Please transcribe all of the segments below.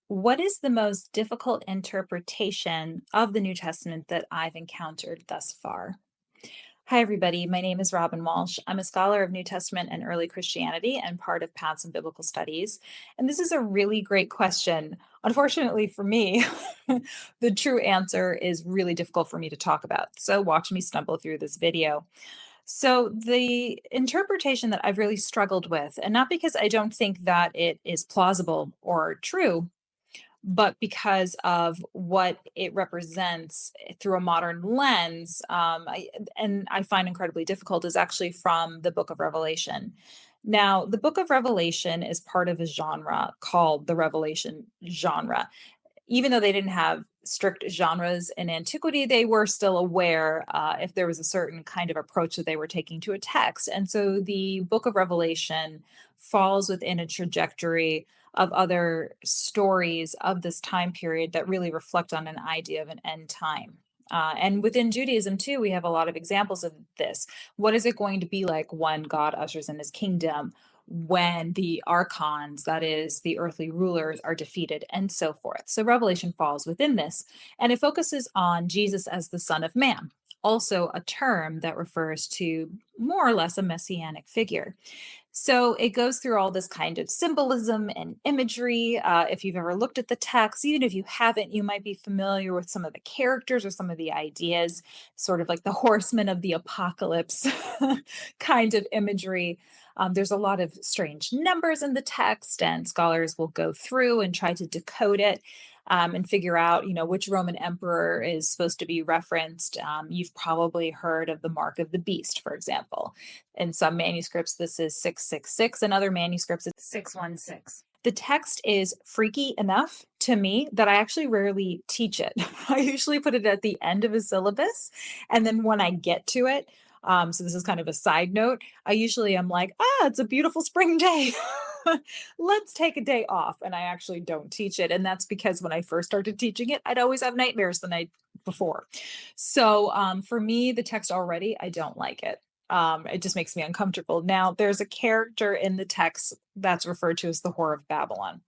What is the most difficult interpretation of the New Testament that I've encountered thus far? Hi, everybody. My name is Robyn Walsh. I'm a scholar of New Testament and early Christianity and part of Paths in Biblical Studies. And this is a really great question. Unfortunately for me, the true answer is really difficult for me to talk about. So watch me stumble through this video. So, the interpretation that I've really struggled with, and not because I don't think that it is plausible or true, but because of what it represents through a modern lens, and I find incredibly difficult, is actually from the book of Revelation. Now, the book of Revelation is part of a genre called the Revelation genre. Even though they didn't have strict genres in antiquity, they were still aware if there was a certain kind of approach that they were taking to a text. And so the book of Revelation falls within a trajectory of other stories of this time period that really reflect on an idea of an end time. And within Judaism, too, we have a lot of examples of this. What is it going to be like when God ushers in his kingdom? When the archons, that is, the earthly rulers, are defeated, and so forth. So Revelation falls within this, and it focuses on Jesus as the Son of Man, also a term that refers to more or less a messianic figure. So it goes through all this kind of symbolism and imagery. If you've ever looked at the text, even if you haven't, you might be familiar with some of the characters or some of the ideas, sort of like the horsemen of the apocalypse kind of imagery. There's a lot of strange numbers in the text, and scholars will go through and try to decode it. And figure out, which Roman emperor is supposed to be referenced. You've probably heard of the mark of the beast, for example. In some manuscripts, this is 666. In other manuscripts, it's 616. The text is freaky enough to me that I actually rarely teach it. I usually put it at the end of a syllabus. And then when I get to it, so this is kind of a side note, I usually am like, it's a beautiful spring day. Let's take a day off. And I actually don't teach it. And that's because when I first started teaching it, I'd always have nightmares the night before. So for me, the text already, I don't like it. It just makes me uncomfortable. Now, there's a character in the text that's referred to as the Whore of Babylon.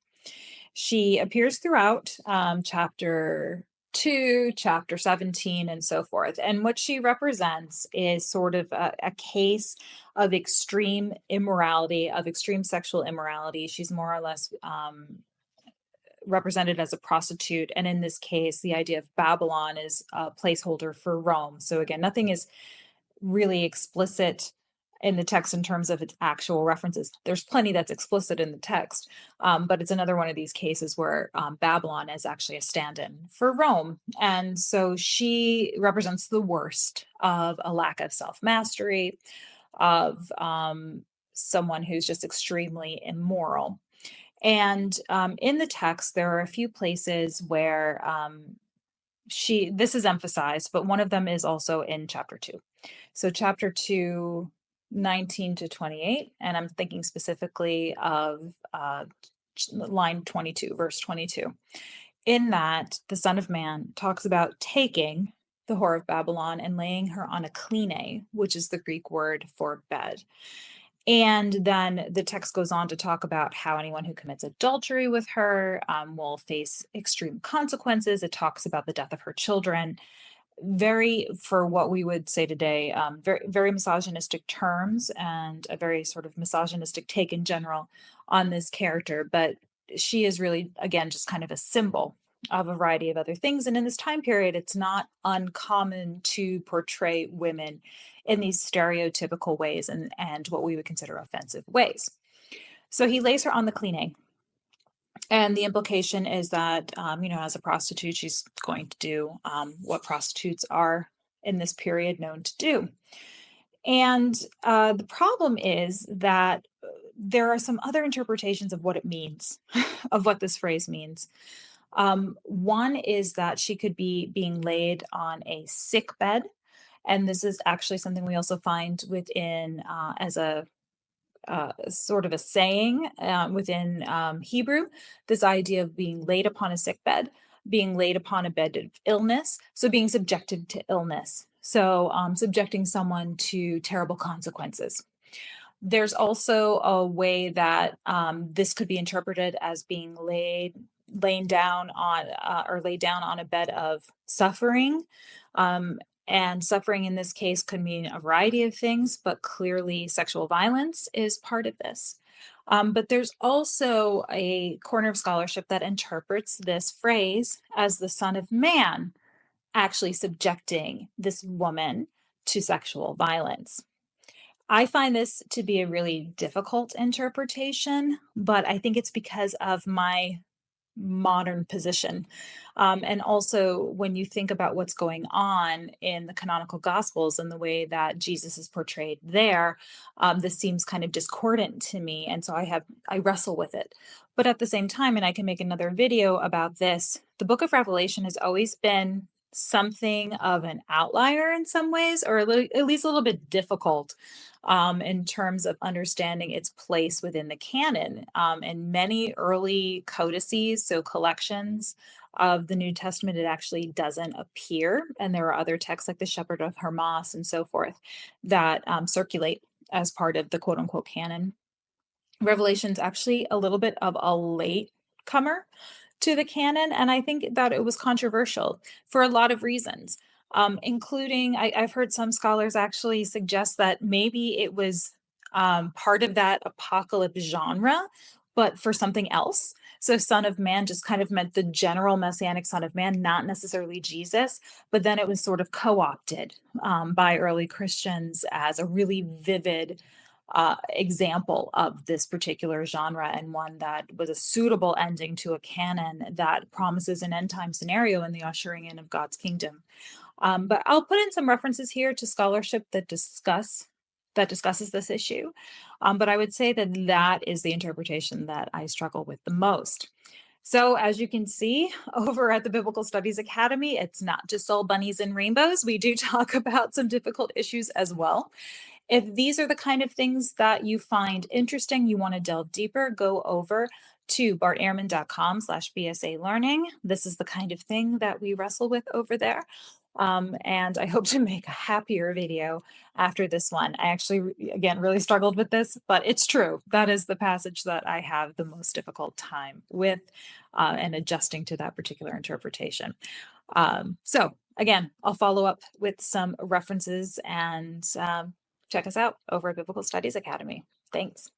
She appears throughout chapter 2, chapter 17, and so forth. And what she represents is sort of a case of extreme immorality, of extreme sexual immorality. She's more or less represented as a prostitute. And in this case, the idea of Babylon is a placeholder for Rome. So again, nothing is really explicit in the text in terms of its actual references. There's plenty that's explicit in the text, but it's another one of these cases where Babylon is actually a stand-in for Rome. And so she represents the worst of a lack of self-mastery, of someone who's just extremely immoral. And in the text, there are a few places where this is emphasized, but one of them is also in chapter 2. So chapter 2, 19 to 28, and I'm thinking specifically of line 22, verse 22. In that, the Son of Man talks about taking the whore of Babylon and laying her on a kline, which is the Greek word for bed. And then the text goes on to talk about how anyone who commits adultery with her will face extreme consequences. It talks about the death of her children. Very, for what we would say today, very, very misogynistic terms and a very sort of misogynistic take in general on this character. But she is really, again, just kind of a symbol of a variety of other things. And in this time period, it's not uncommon to portray women in these stereotypical ways and what we would consider offensive ways. So he lays her on the kline. And the implication is that, as a prostitute, she's going to do what prostitutes are in this period known to do. And the problem is that there are some other interpretations of what it means, of what this phrase means. One is that she could be being laid on a sick bed. And this is actually something we also find within as a sort of a saying within Hebrew, this idea of being laid upon a sick bed, being laid upon a bed of illness, so being subjected to illness, so subjecting someone to terrible consequences. There's also a way that this could be interpreted as being laid laying down on or lay down on a bed of suffering. Um, and suffering in this case could mean a variety of things, but clearly sexual violence is part of this. But there's also a corner of scholarship that interprets this phrase as the Son of Man actually subjecting this woman to sexual violence. I find this to be a really difficult interpretation, but I think it's because of my modern position. And also, when you think about what's going on in the canonical gospels and the way that Jesus is portrayed there, this seems kind of discordant to me. And so I wrestle with it. But at the same time, and I can make another video about this, the book of Revelation has always been something of an outlier in some ways, or at least a little bit difficult in terms of understanding its place within the canon. In many early codices, so collections of the New Testament, it actually doesn't appear. And there are other texts like the Shepherd of Hermas and so forth that circulate as part of the quote unquote canon. Revelation's actually a little bit of a late comer to the canon, and I think that it was controversial for a lot of reasons, including I've heard some scholars actually suggest that maybe it was part of that apocalypse genre, but for something else. So, Son of Man just kind of meant the general messianic Son of Man, not necessarily Jesus, but then it was sort of co opted by early Christians as a really vivid example of this particular genre, and one that was a suitable ending to a canon that promises an end time scenario in the ushering in of God's kingdom. But I'll put in some references here to scholarship that discusses this issue. But I would say that that is the interpretation that I struggle with the most. So, as you can see over at the Biblical Studies Academy, it's not just all bunnies and rainbows. We do talk about some difficult issues as well. If these are the kind of things that you find interesting, you want to delve deeper, go over to bartehrman.com/BSA learning. This is the kind of thing that we wrestle with over there. And I hope to make a happier video after this one. I actually, again, really struggled with this, but it's true. That is the passage that I have the most difficult time with and adjusting to that particular interpretation. So, again, I'll follow up with some references and check us out over at Biblical Studies Academy. Thanks.